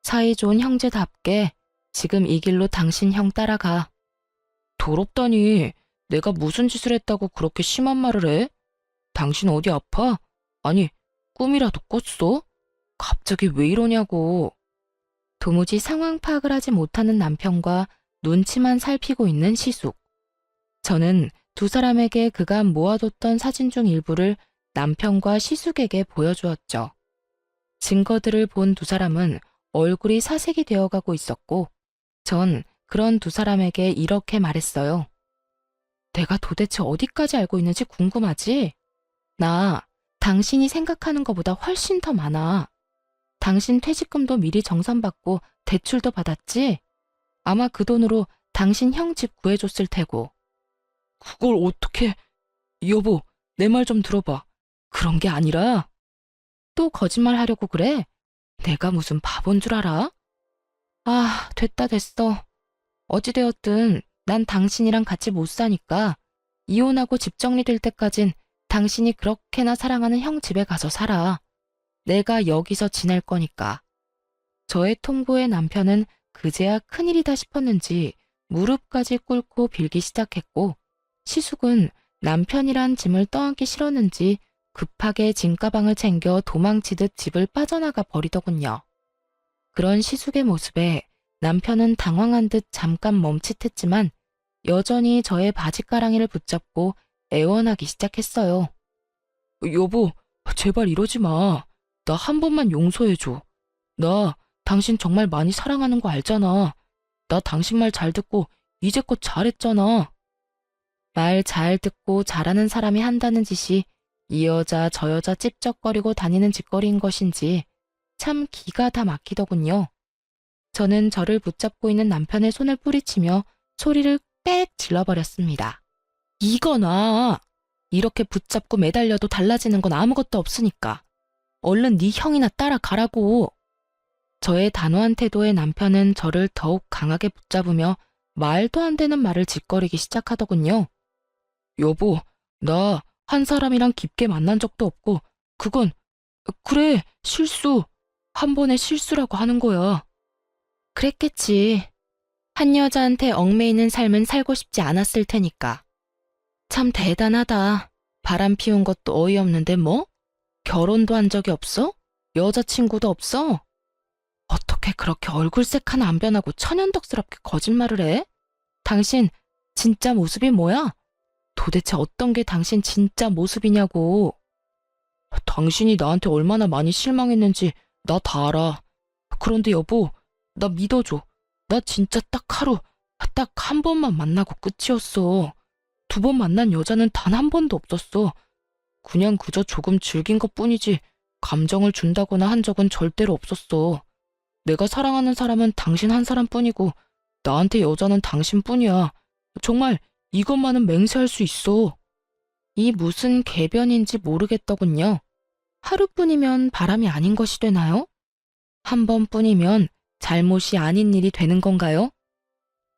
사이 좋은 형제답게 지금 이 길로 당신 형 따라가. 더럽다니. 내가 무슨 짓을 했다고 그렇게 심한 말을 해? 당신 어디 아파? 아니, 꿈이라도 꿨어? 갑자기 왜 이러냐고. 도무지 상황 파악을 하지 못하는 남편과 눈치만 살피고 있는 시숙. 저는 두 사람에게 그간 모아뒀던 사진 중 일부를 남편과 시숙에게 보여주었죠. 증거들을 본 두 사람은 얼굴이 사색이 되어가고 있었고, 전 그런 두 사람에게 이렇게 말했어요. 내가 도대체 어디까지 알고 있는지 궁금하지? 나 당신이 생각하는 것보다 훨씬 더 많아. 당신 퇴직금도 미리 정산받고 대출도 받았지? 아마 그 돈으로 당신 형 집 구해줬을 테고. 그걸 어떻게... 여보, 내 말 좀 들어봐. 그런 게 아니라... 또 거짓말 하려고 그래? 내가 무슨 바본 줄 알아? 아, 됐다 됐어. 어찌되었든 난 당신이랑 같이 못 사니까 이혼하고 집 정리될 때까진 당신이 그렇게나 사랑하는 형 집에 가서 살아. 내가 여기서 지낼 거니까. 저의 통보에 남편은 그제야 큰일이다 싶었는지 무릎까지 꿇고 빌기 시작했고, 시숙은 남편이란 짐을 떠안기 싫었는지 급하게 짐가방을 챙겨 도망치듯 집을 빠져나가 버리더군요. 그런 시숙의 모습에 남편은 당황한 듯 잠깐 멈칫했지만 여전히 저의 바지가랑이를 붙잡고 애원하기 시작했어요. 여보, 제발 이러지 마. 나 한 번만 용서해줘. 나 당신 정말 많이 사랑하는 거 알잖아. 나 당신 말 잘 듣고 이제껏 잘했잖아. 말 잘 듣고 잘하는 사람이 한다는 짓이 이 여자 저 여자 찝쩍거리고 다니는 짓거리인 것인지 참 기가 다 막히더군요. 저는 저를 붙잡고 있는 남편의 손을 뿌리치며 소리를 빽 질러버렸습니다. 이거나 이렇게 붙잡고 매달려도 달라지는 건 아무것도 없으니까 얼른 네 형이나 따라가라고. 저의 단호한 태도에 남편은 저를 더욱 강하게 붙잡으며 말도 안 되는 말을 짓거리기 시작하더군요. 여보, 나 한 사람이랑 깊게 만난 적도 없고 그건 그래, 실수. 한 번의 실수라고 하는 거야. 그랬겠지. 한 여자한테 얽매이는 삶은 살고 싶지 않았을 테니까. 참 대단하다. 바람 피운 것도 어이없는데 뭐? 결혼도 한 적이 없어? 여자친구도 없어? 어떻게 그렇게 얼굴색 하나 안 변하고 천연덕스럽게 거짓말을 해? 당신 진짜 모습이 뭐야? 도대체 어떤 게 당신 진짜 모습이냐고. 당신이 나한테 얼마나 많이 실망했는지 나 다 알아. 그런데 여보, 나 믿어줘. 나 진짜 딱 한 번만 만나고 끝이었어. 두 번 만난 여자는 단 한 번도 없었어. 그냥 그저 조금 즐긴 것뿐이지 감정을 준다거나 한 적은 절대로 없었어. 내가 사랑하는 사람은 당신 한 사람뿐이고 나한테 여자는 당신뿐이야. 정말 이것만은 맹세할 수 있어. 이 무슨 궤변인지 모르겠더군요. 하루뿐이면 바람이 아닌 것이 되나요? 한 번뿐이면 잘못이 아닌 일이 되는 건가요?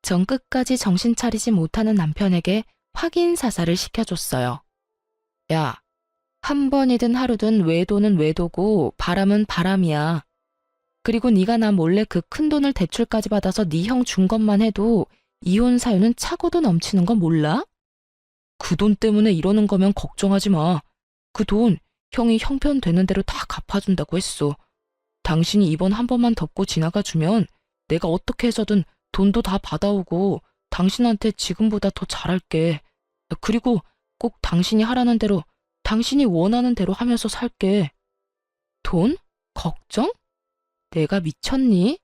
전 끝까지 정신 차리지 못하는 남편에게 확인 사살을 시켜줬어요. 야, 한 번이든 하루든 외도는 외도고 바람은 바람이야. 그리고 네가 나 몰래 그 큰 돈을 대출까지 받아서 네 형 준 것만 해도 이혼 사유는 차고도 넘치는 거 몰라? 그 돈 때문에 이러는 거면 걱정하지 마. 그 돈 형이 형편 되는 대로 다 갚아준다고 했어. 당신이 이번 한 번만 덮고 지나가주면 내가 어떻게 해서든 돈도 다 받아오고 당신한테 지금보다 더 잘할게. 그리고 꼭 당신이 하라는 대로 당신이 원하는 대로 하면서 살게. 돈? 걱정? 내가 미쳤니?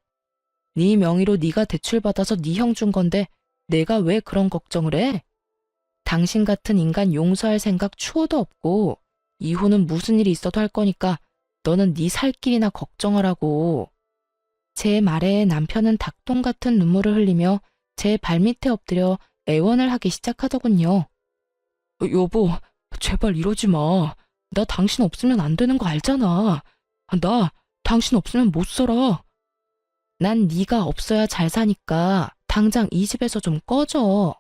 네 명의로 네가 대출받아서 네 형 준 건데 내가 왜 그런 걱정을 해? 당신 같은 인간 용서할 생각 추호도 없고 이혼은 무슨 일이 있어도 할 거니까 너는 네 살 길이나 걱정하라고. 제 말에 남편은 닭똥 같은 눈물을 흘리며 제 발밑에 엎드려 애원을 하기 시작하더군요. 여보, 제발 이러지 마. 나 당신 없으면 안 되는 거 알잖아. 나 당신 없으면 못 살아. 난 네가 없어야 잘 사니까 당장 이 집에서 좀 꺼져.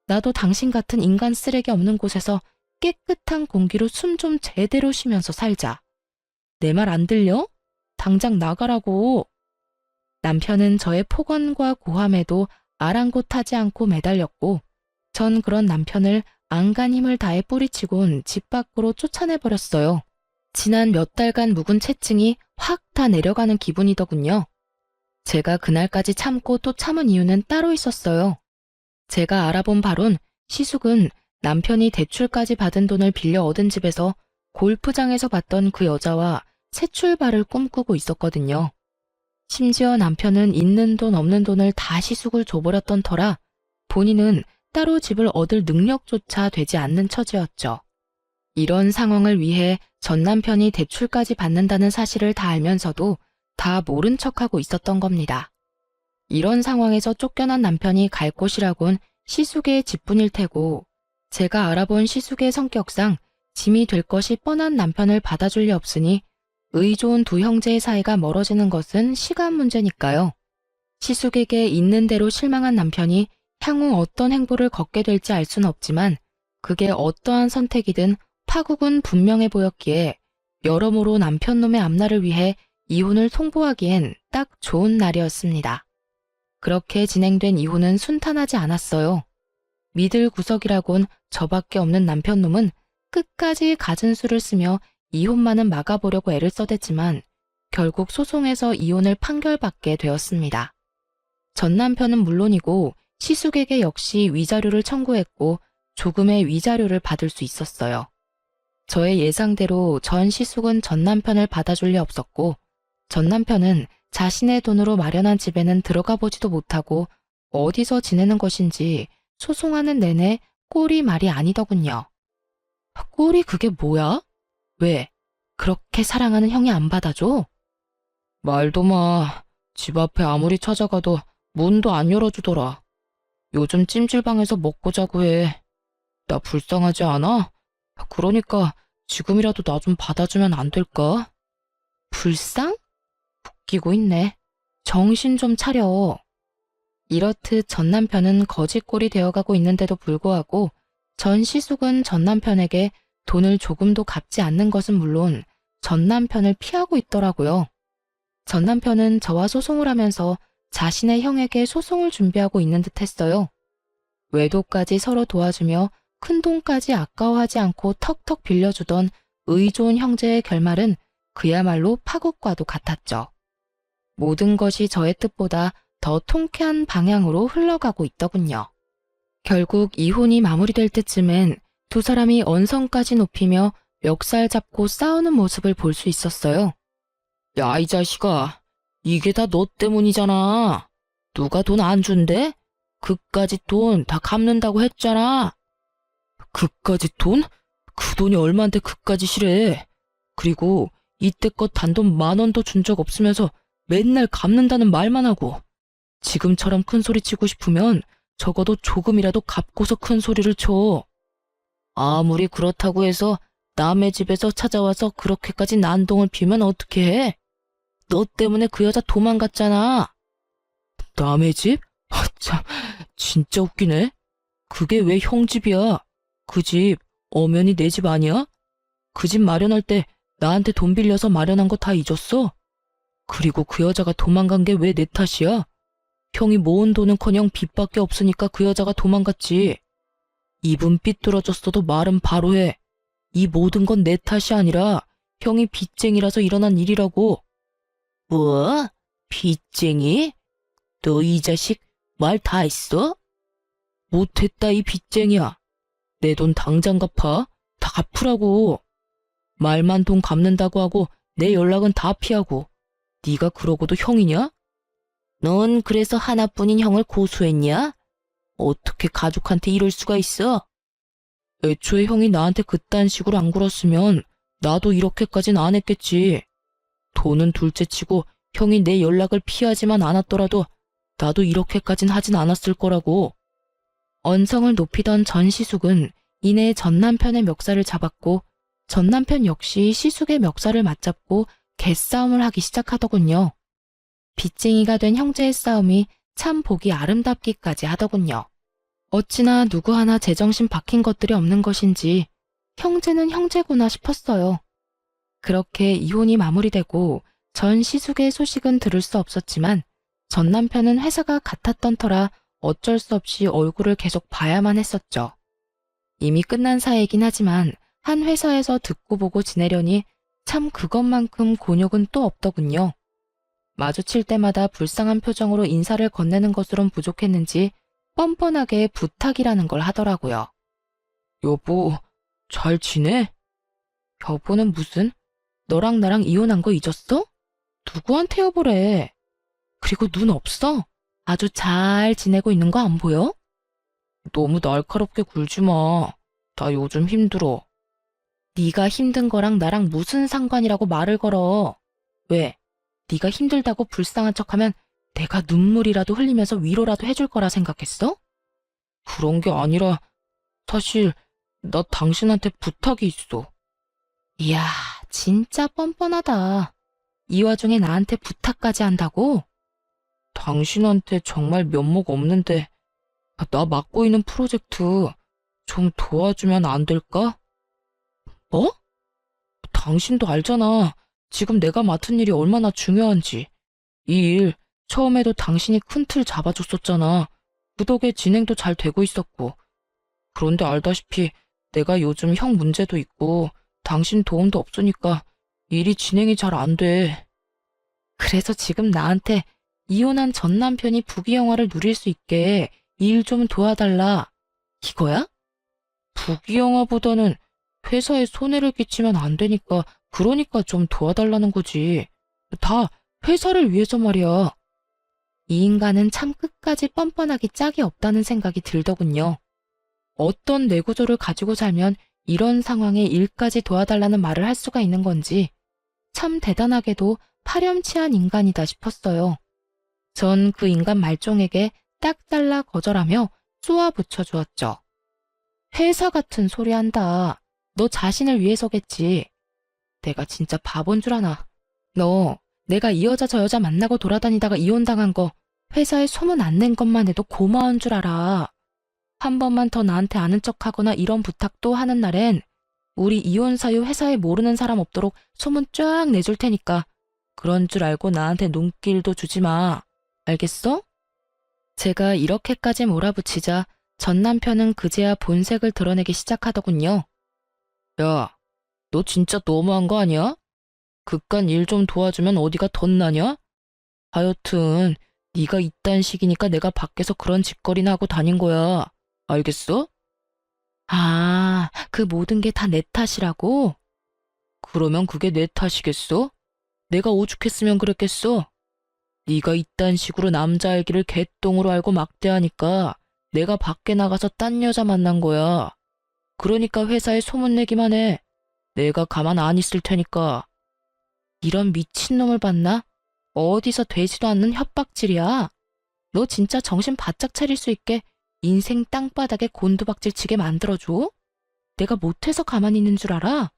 나도 당신 같은 인간 쓰레기 없는 곳에서 깨끗한 공기로 숨 좀 제대로 쉬면서 살자. 내 말 안 들려? 당장 나가라고. 남편은 저의 폭언과 고함에도 아랑곳하지 않고 매달렸고 전 그런 남편을 안간 힘을 다해 뿌리치곤 집 밖으로 쫓아내버렸어요. 지난 몇 달간 묵은 채증이 확 다 내려가는 기분이더군요. 제가 그날까지 참고 또 참은 이유는 따로 있었어요. 제가 알아본 바론 시숙은 남편이 대출까지 받은 돈을 빌려 얻은 집에서 골프장에서 봤던 그 여자와 새 출발을 꿈꾸고 있었거든요. 심지어 남편은 있는 돈 없는 돈을 다 시숙을 줘버렸던 터라 본인은 따로 집을 얻을 능력조차 되지 않는 처지였죠. 이런 상황을 위해 전 남편이 대출까지 받는다는 사실을 다 알면서도 다 모른 척하고 있었던 겁니다. 이런 상황에서 쫓겨난 남편이 갈 곳이라곤 시숙의 집뿐일 테고 제가 알아본 시숙의 성격상 짐이 될 것이 뻔한 남편을 받아줄 리 없으니 의 좋은 두 형제의 사이가 멀어지는 것은 시간 문제니까요. 시숙에게 있는 대로 실망한 남편이 향후 어떤 행보를 걷게 될지 알 수는 없지만 그게 어떠한 선택이든 파국은 분명해 보였기에 여러모로 남편 놈의 앞날을 위해 이혼을 통보하기엔 딱 좋은 날이었습니다. 그렇게 진행된 이혼은 순탄하지 않았어요. 믿을 구석이라곤 저밖에 없는 남편 놈은 끝까지 갖은 수를 쓰며 이혼만은 막아보려고 애를 써댔지만 결국 소송에서 이혼을 판결받게 되었습니다. 전 남편은 물론이고 시숙에게 역시 위자료를 청구했고 조금의 위자료를 받을 수 있었어요. 저의 예상대로 전 시숙은 전 남편을 받아줄 리 없었고 전 남편은 자신의 돈으로 마련한 집에는 들어가 보지도 못하고 어디서 지내는 것인지 소송하는 내내 꼴이 말이 아니더군요. 꼴이 그게 뭐야? 왜? 그렇게 사랑하는 형이 안 받아줘? 말도 마. 집 앞에 아무리 찾아가도 문도 안 열어주더라. 요즘 찜질방에서 먹고 자고 해. 나 불쌍하지 않아? 그러니까 지금이라도 나 좀 받아주면 안 될까? 불쌍? 웃기고 있네. 정신 좀 차려. 이렇듯 전 남편은 거짓골이 되어가고 있는데도 불구하고 전 시숙은 전 남편에게 돈을 조금도 갚지 않는 것은 물론 전 남편을 피하고 있더라고요. 전 남편은 저와 소송을 하면서 자신의 형에게 소송을 준비하고 있는 듯 했어요. 외도까지 서로 도와주며 큰돈까지 아까워하지 않고 턱턱 빌려주던 의 좋은 형제의 결말은 그야말로 파국과도 같았죠. 모든 것이 저의 뜻보다 더 통쾌한 방향으로 흘러가고 있더군요. 결국 이혼이 마무리될 때쯤엔 두 사람이 언성까지 높이며 멱살 잡고 싸우는 모습을 볼 수 있었어요. 야, 이 자식아. 이게 다 너 때문이잖아. 누가 돈 안 준대? 그까짓 돈 다 갚는다고 했잖아. 그까짓 돈? 그 돈이 얼만데 그까짓이래. 그리고 이때껏 단돈 10,000원도 준 적 없으면서 맨날 갚는다는 말만 하고 지금처럼 큰 소리 치고 싶으면 적어도 조금이라도 갚고서 큰 소리를 쳐. 아무리 그렇다고 해서 남의 집에서 찾아와서 그렇게까지 난동을 피우면 어떻게 해? 너 때문에 그 여자 도망갔잖아. 남의 집? 참, 진짜 웃기네. 그게 왜 형 집이야? 그 집 엄연히 내 집 아니야? 그 집 마련할 때 나한테 돈 빌려서 마련한 거 다 잊었어? 그리고 그 여자가 도망간 게 왜 내 탓이야? 형이 모은 돈은커녕 빚밖에 없으니까 그 여자가 도망갔지. 입은 삐뚤어졌어도 말은 바로 해. 이 모든 건 내 탓이 아니라 형이 빚쟁이라서 일어난 일이라고. 뭐? 빚쟁이? 너 이 자식 말 다 했어? 못했다 이 빚쟁이야. 내 돈 당장 갚아. 다 갚으라고. 말만 돈 갚는다고 하고 내 연락은 다 피하고. 네가 그러고도 형이냐? 넌 그래서 하나뿐인 형을 고소했냐? 어떻게 가족한테 이럴 수가 있어? 애초에 형이 나한테 그딴 식으로 안 굴었으면 나도 이렇게까진 안 했겠지. 돈은 둘째치고 형이 내 연락을 피하지만 않았더라도 나도 이렇게까진 하진 않았을 거라고. 언성을 높이던 전 시숙은 이내 전 남편의 멱살을 잡았고 전 남편 역시 시숙의 멱살을 맞잡고 개싸움을 하기 시작하더군요. 빚쟁이가 된 형제의 싸움이 참 보기 아름답기까지 하더군요. 어찌나 누구 하나 제정신 박힌 것들이 없는 것인지 형제는 형제구나 싶었어요. 그렇게 이혼이 마무리되고 전 시숙의 소식은 들을 수 없었지만 전 남편은 회사가 같았던 터라 어쩔 수 없이 얼굴을 계속 봐야만 했었죠. 이미 끝난 사이이긴 하지만 한 회사에서 듣고 보고 지내려니 참 그것만큼 곤욕은 또 없더군요. 마주칠 때마다 불쌍한 표정으로 인사를 건네는 것으론 부족했는지 뻔뻔하게 부탁이라는 걸 하더라고요. 여보, 잘 지내? 여보는 무슨? 너랑 나랑 이혼한 거 잊었어? 누구한테 여보래? 그리고 눈 없어? 아주 잘 지내고 있는 거 안 보여? 너무 날카롭게 굴지 마. 나 요즘 힘들어. 네가 힘든 거랑 나랑 무슨 상관이라고 말을 걸어. 왜? 네가 힘들다고 불쌍한 척하면 내가 눈물이라도 흘리면서 위로라도 해줄 거라 생각했어? 그런 게 아니라 사실 나 당신한테 부탁이 있어. 이야, 진짜 뻔뻔하다. 이 와중에 나한테 부탁까지 한다고? 당신한테 정말 면목 없는데 나 맡고 있는 프로젝트 좀 도와주면 안 될까? 뭐? 당신도 알잖아. 지금 내가 맡은 일이 얼마나 중요한지. 이 일 처음에도 당신이 큰 틀 잡아줬었잖아. 그 덕에 진행도 잘 되고 있었고. 그런데 알다시피 내가 요즘 형 문제도 있고 당신 도움도 없으니까 일이 진행이 잘 안 돼. 그래서 지금 나한테 이혼한 전 남편이 부귀영화를 누릴 수 있게 일 좀 도와달라. 이거야? 부귀영화보다는 회사에 손해를 끼치면 안 되니까 그러니까 좀 도와달라는 거지. 다 회사를 위해서 말이야. 이 인간은 참 끝까지 뻔뻔하기 짝이 없다는 생각이 들더군요. 어떤 뇌구조를 가지고 살면 이런 상황에 일까지 도와달라는 말을 할 수가 있는 건지 참 대단하게도 파렴치한 인간이다 싶었어요. 전 그 인간 말종에게 딱 잘라 거절하며 쏘아 붙여주었죠. 회사 같은 소리 한다. 너 자신을 위해서겠지. 내가 진짜 바본 줄 아나. 너 내가 이 여자 저 여자 만나고 돌아다니다가 이혼당한 거 회사에 소문 안 낸 것만 해도 고마운 줄 알아. 한 번만 더 나한테 아는 척하거나 이런 부탁도 하는 날엔 우리 이혼 사유 회사에 모르는 사람 없도록 소문 쫙 내줄 테니까 그런 줄 알고 나한테 눈길도 주지 마. 알겠어? 제가 이렇게까지 몰아붙이자 전 남편은 그제야 본색을 드러내기 시작하더군요. 야, 너 진짜 너무한 거 아니야? 그깟 일 좀 도와주면 어디가 덧나냐? 하여튼 네가 이딴 식이니까 내가 밖에서 그런 짓거리나 하고 다닌 거야. 알겠어? 아, 그 모든 게 다 내 탓이라고? 그러면 그게 내 탓이겠어? 내가 오죽했으면 그랬겠어? 네가 이딴 식으로 남자의 길을 개똥으로 알고 막대하니까 내가 밖에 나가서 딴 여자 만난 거야. 그러니까 회사에 소문내기만 해. 내가 가만 안 있을 테니까. 이런 미친놈을 봤나? 어디서 되지도 않는 협박질이야. 너 진짜 정신 바짝 차릴 수 있게 인생 땅바닥에 곤두박질 치게 만들어줘? 내가 못해서 가만히 있는 줄 알아?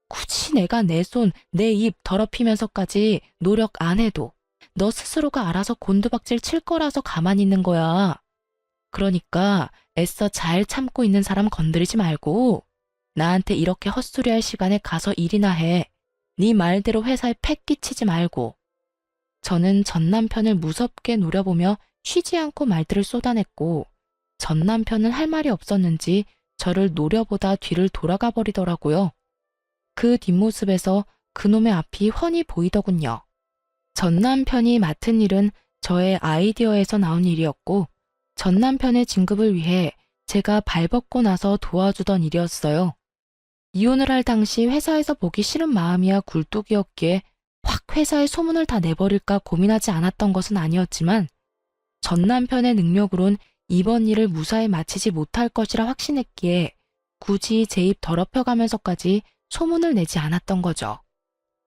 굳이 내가 내 손, 내 입 더럽히면서까지 노력 안 해도 너 스스로가 알아서 곤두박질 칠 거라서 가만히 있는 거야. 그러니까 애써 잘 참고 있는 사람 건드리지 말고 나한테 이렇게 헛소리할 시간에 가서 일이나 해. 네 말대로 회사에 패 끼치지 말고. 저는 전 남편을 무섭게 노려보며 쉬지 않고 말들을 쏟아냈고 전 남편은 할 말이 없었는지 저를 노려보다 뒤를 돌아가 버리더라고요. 그 뒷모습에서 그놈의 앞이 훤히 보이더군요. 전 남편이 맡은 일은 저의 아이디어에서 나온 일이었고 전 남편의 진급을 위해 제가 발벗고 나서 도와주던 일이었어요. 이혼을 할 당시 회사에서 보기 싫은 마음이야 굴뚝이었기에 확 회사에 소문을 다 내버릴까 고민하지 않았던 것은 아니었지만 전 남편의 능력으론 이번 일을 무사히 마치지 못할 것이라 확신했기에 굳이 제 입 더럽혀가면서까지 소문을 내지 않았던 거죠.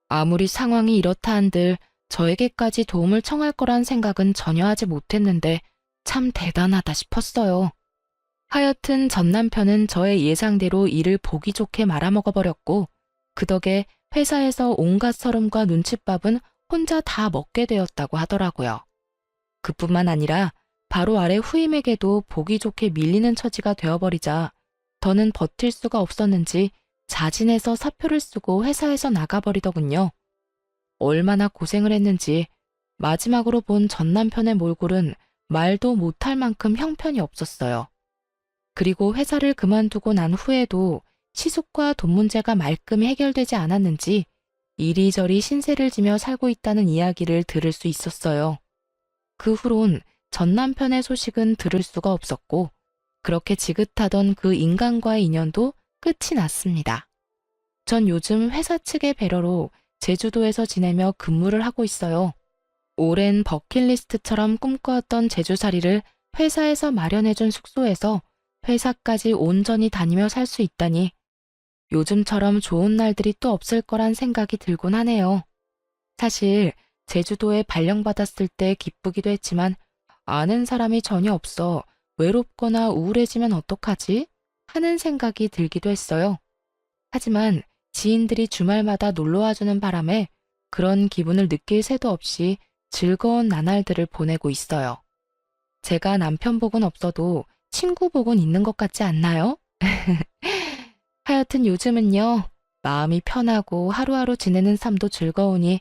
아무리 상황이 이렇다 한들 저에게까지 도움을 청할 거란 생각은 전혀 하지 못했는데 참 대단하다 싶었어요. 하여튼 전 남편은 저의 예상대로 일을 보기 좋게 말아먹어버렸고 그 덕에 회사에서 온갖 서름과 눈칫밥은 혼자 다 먹게 되었다고 하더라고요. 그뿐만 아니라 바로 아래 후임에게도 보기 좋게 밀리는 처지가 되어버리자 더는 버틸 수가 없었는지 자진해서 사표를 쓰고 회사에서 나가버리더군요. 얼마나 고생을 했는지 마지막으로 본 전 남편의 몰골은 말도 못할 만큼 형편이 없었어요. 그리고 회사를 그만두고 난 후에도 시숙과 돈 문제가 말끔히 해결되지 않았는지 이리저리 신세를 지며 살고 있다는 이야기를 들을 수 있었어요. 그 후론 전 남편의 소식은 들을 수가 없었고 그렇게 지긋하던 그 인간과의 인연도 끝이 났습니다. 전 요즘 회사 측의 배려로 제주도에서 지내며 근무를 하고 있어요. 오랜 버킷리스트처럼 꿈꿔왔던 제주살이를 회사에서 마련해준 숙소에서 회사까지 온전히 다니며 살 수 있다니 요즘처럼 좋은 날들이 또 없을 거란 생각이 들곤 하네요. 사실 제주도에 발령받았을 때 기쁘기도 했지만 아는 사람이 전혀 없어 외롭거나 우울해지면 어떡하지? 하는 생각이 들기도 했어요. 하지만 지인들이 주말마다 놀러와주는 바람에 그런 기분을 느낄 새도 없이 즐거운 나날들을 보내고 있어요. 제가 남편 복은 없어도 친구 복은 있는 것 같지 않나요? 하여튼 요즘은요, 마음이 편하고 하루하루 지내는 삶도 즐거우니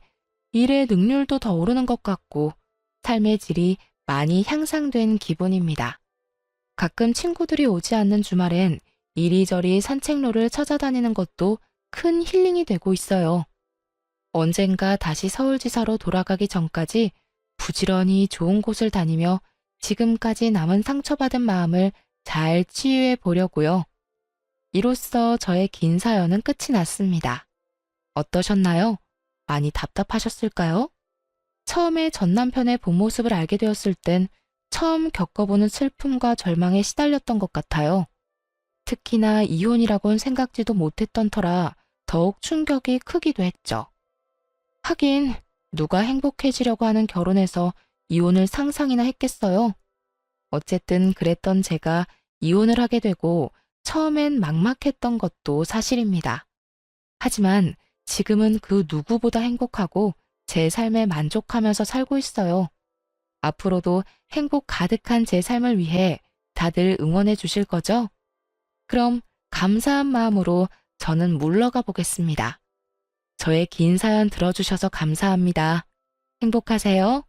일의 능률도 더 오르는 것 같고 삶의 질이 많이 향상된 기분입니다. 가끔 친구들이 오지 않는 주말엔 이리저리 산책로를 찾아다니는 것도 큰 힐링이 되고 있어요. 언젠가 다시 서울지사로 돌아가기 전까지 부지런히 좋은 곳을 다니며 지금까지 남은 상처받은 마음을 잘 치유해 보려고요. 이로써 저의 긴 사연은 끝이 났습니다. 어떠셨나요? 많이 답답하셨을까요? 처음에 전 남편의 본 모습을 알게 되었을 땐 처음 겪어보는 슬픔과 절망에 시달렸던 것 같아요. 특히나 이혼이라곤 생각지도 못했던 터라 더욱 충격이 크기도 했죠. 하긴 누가 행복해지려고 하는 결혼에서 이혼을 상상이나 했겠어요. 어쨌든 그랬던 제가 이혼을 하게 되고 처음엔 막막했던 것도 사실입니다. 하지만 지금은 그 누구보다 행복하고 제 삶에 만족하면서 살고 있어요. 앞으로도 행복 가득한 제 삶을 위해 다들 응원해 주실 거죠? 그럼 감사한 마음으로 저는 물러가 보겠습니다. 저의 긴 사연 들어주셔서 감사합니다. 행복하세요.